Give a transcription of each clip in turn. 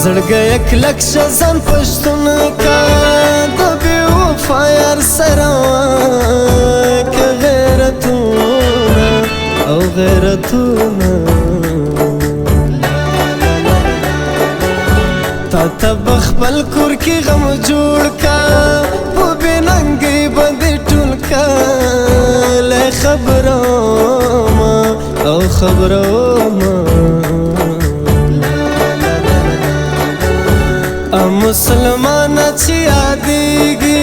زړګی یک لک شه ځان پښتون کا د بې وفا یار سره که غیرتونه او غیرتونه تا ته به خپل کور کې غم جوړ کا په بې ننګۍ به دې ټول کا لی خبرومه او خبرومه مسلمانه چې یادېږي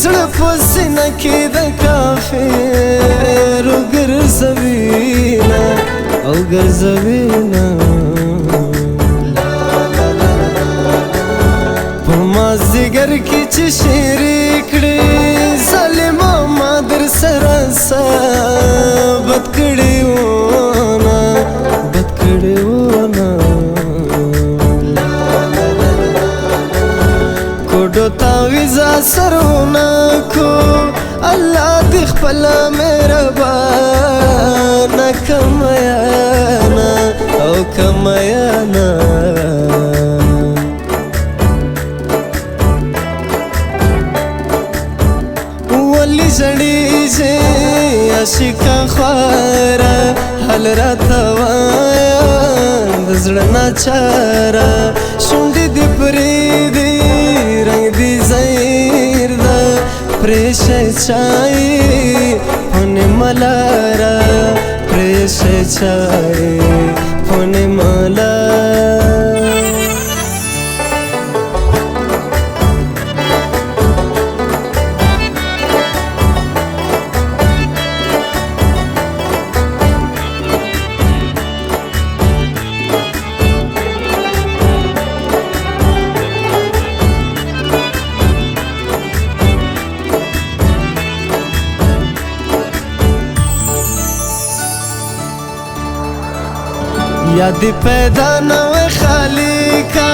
زړه په سینه کې د کافر ګرځوینه او ګرځوینه په مازدیګر کې چې شعرې کړې ظالمه ما در سره بد کړې ونه بد کړې ونه کوډو تعویزه سرونه کو الله دې خپله مهربانه که میانه او که میانه ولې ژړېږې عاشقه خواره حال راته وایه د زړه ناچاره شونډې دې پرېږدې رنگ دی زیر دا پریشه چای پونه ملارا پریشه چای پونه ملارا یادی پیدا نوے خالقا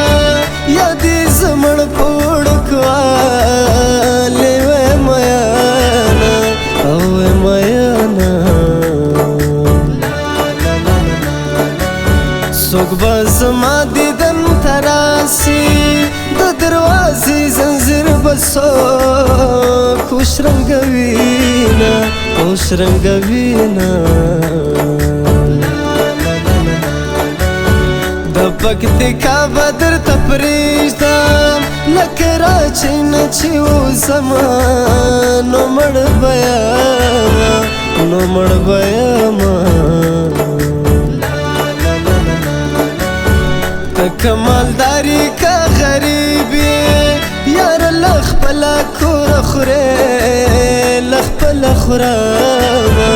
یادی زمن پوڑکوالی وے میانا او وے میانا سوک بازما دیدن تراسی د دروازی زنزیر بسو خوش رنگوینا خوش رنگوینا پکتیکا بدر تپریشدم لکرا چین چی اوزما نو مړ بیاما نو مړ بیاما که کمالداری که غریبی یار لخپلا کور خوری لخپلا خوراما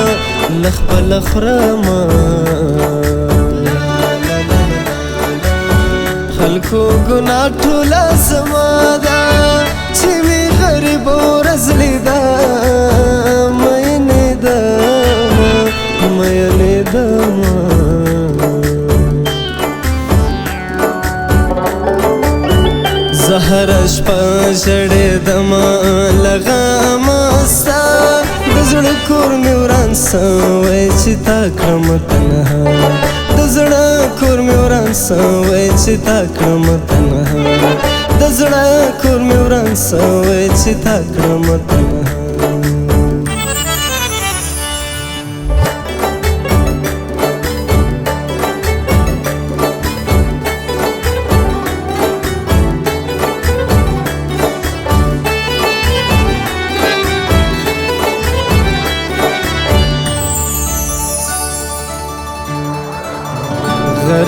لخپلا خوراما خلکو ګناه ټوله زما ده چې وي غریب ورځ لیدم مینې دمه مینې دمه زه هره شپه ژړېدمه له غمه ستا د زړه کور مې وران سوی چې تا کړم تنها د زړه کور مې وران سوی چې تا کړم تنها د زړه کور مې وران سوی چې تا کړم تنها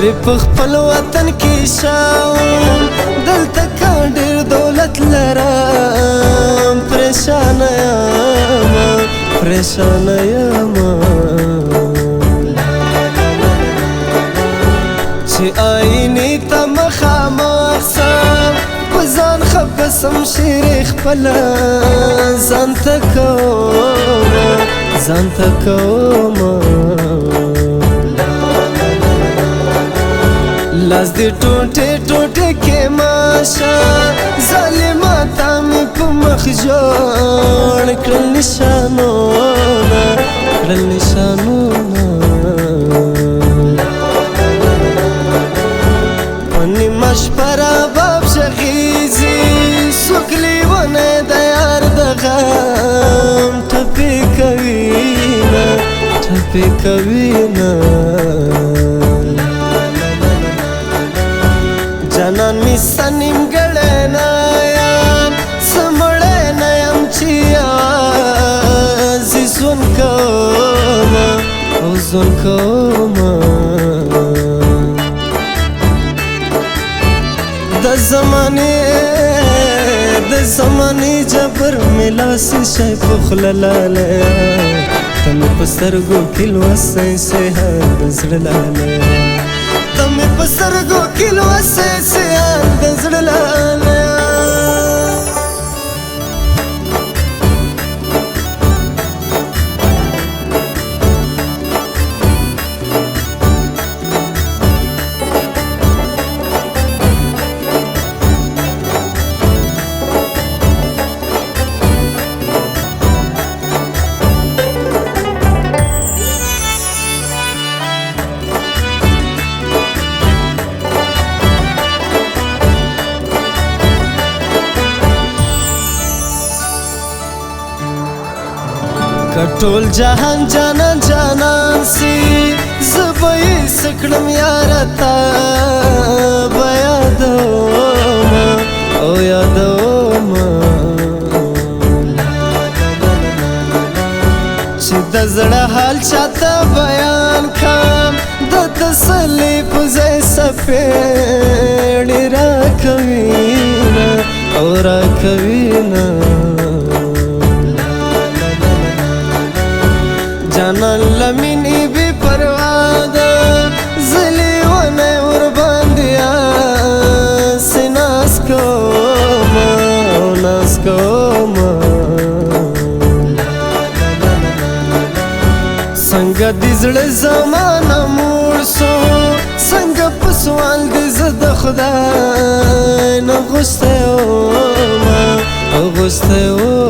غریب په خپل وطن کې شاوم دلته که ډېر دولت لرم پریشانه یمه پریشانه یمه چې آینې ته مخامخ سم په ځان خفه سم شعرې خپله ځان ته کومه ځان ته کومه لاس دې ټوټې ټوټې کې ماشه ظالمه تا مې په مخ جوړ کړل نشانونه کړل نشانونه په نیمه شپه پې کوي نه جانان می سنیمګړی نه یم څه مړی نه یم چې یوازې ژوند کومه او ژوند کومه د زمانې جبر مې لاسې شی په خوله لالی ته مې په سترګو کې لوسی سحر د زړه لالی ته مې په سترګو کې لوسی سحر د زړه لالی ټول جهان جانان جانان سي زه به یې څه کړم یاره تا به یادومه او یادومه چې د زړه حال چاته بیان کړم د تسلي په ځای څپېړې راکوي نه او راکوي نه جانان لمینی بی پروا ده زه لیونی ورباندې هسې ناز کومه او ناز کومه څنګه دې زړه زمانه موړ سو څنګه په سوال دې زه د خدای نه غوستی ومه او غوستی ومه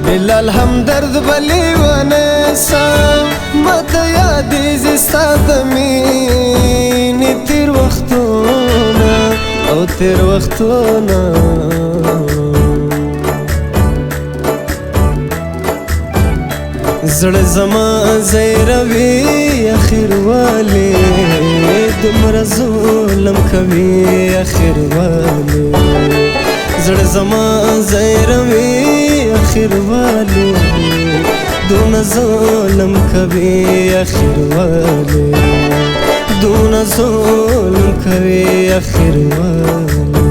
بلال همدرد بلی ونیسم ماته یادیږي ستا د مینې تیر وختونه او تیر وختونه زړه زما زیروي اخر والي دومره ظلم کوي اخر والي زړه زما زیروي اخر والي دونه ظلم کوي اخر والي دونه ظلم کوي اخر والي